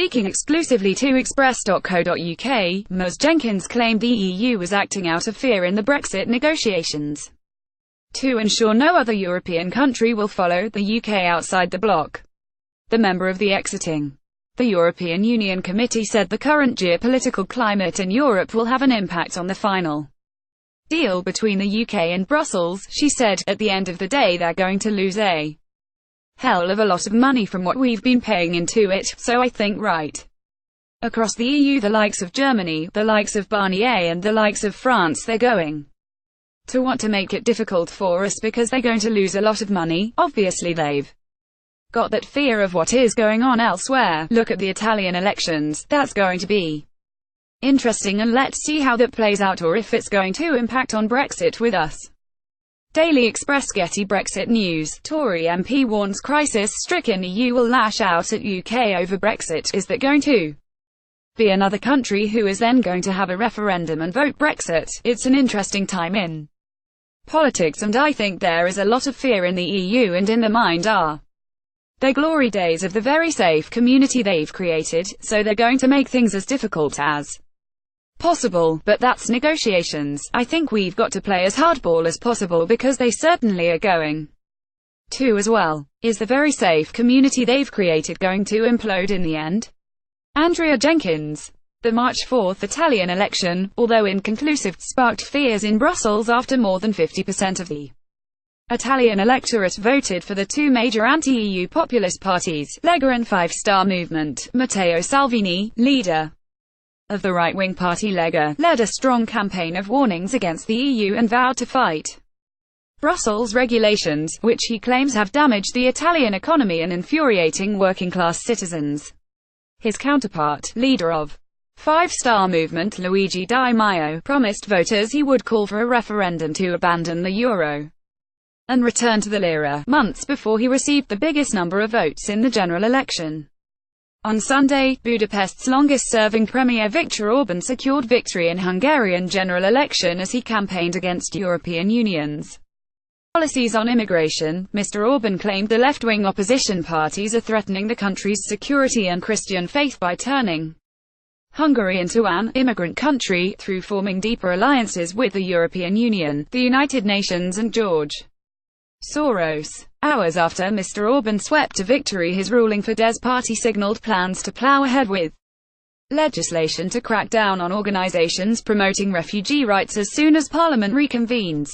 Speaking exclusively to Express.co.uk, Ms. Jenkyns claimed the EU was acting out of fear in the Brexit negotiations to ensure no other European country will follow the UK outside the bloc. The member of the Exiting the European Union Committee said the current geopolitical climate in Europe will have an impact on the final deal between the UK and Brussels. She said, "At the end of the day they're going to lose a hell of a lot of money from what we've been paying into it, so I think right across the EU, the likes of Germany, the likes of Barnier and the likes of France, they're going to want to make it difficult for us because they're going to lose a lot of money. Obviously they've got that fear of what is going on elsewhere. Look at the Italian elections, that's going to be interesting, and let's see how that plays out, or if it's going to impact on Brexit with us." Daily Express. GETTYBrexit News. Tory MP warns crisis-stricken EU will lash out at UK over Brexit. Is that going to be another country who is then going to have a referendum and vote Brexit? It's an interesting time in politics, and I think there is a lot of fear in the EU, and in their mind are their glory days of the very safe community they've created, so they're going to make things as difficult as possible. But that's negotiations. I think we've got to play as hardball as possible, because they certainly are going to as well. Is the very safe community they've created going to implode in the end? Andrea Jenkyns. The March 4th Italian election, although inconclusive, sparked fears in Brussels after more than 50% of the Italian electorate voted for the two major anti-EU populist parties, Lega and Five Star Movement. Matteo Salvini, leader of the right-wing party Lega, led a strong campaign of warnings against the EU and vowed to fight Brussels regulations, which he claims have damaged the Italian economy and infuriating working-class citizens. His counterpart, leader of Five Star Movement Luigi Di Maio, promised voters he would call for a referendum to abandon the euro and return to the lira, months before he received the biggest number of votes in the general election. On Sunday, Budapest's longest-serving Premier Viktor Orban secured victory in Hungarian general election as he campaigned against European Union's policies on immigration. Mr. Orban claimed the left-wing opposition parties are threatening the country's security and Christian faith by turning Hungary into an immigrant country through forming deeper alliances with the European Union, the United Nations and George Soros. Hours after Mr. Orban swept to victory, his ruling Fidesz party signaled plans to plow ahead with legislation to crack down on organizations promoting refugee rights as soon as parliament reconvenes.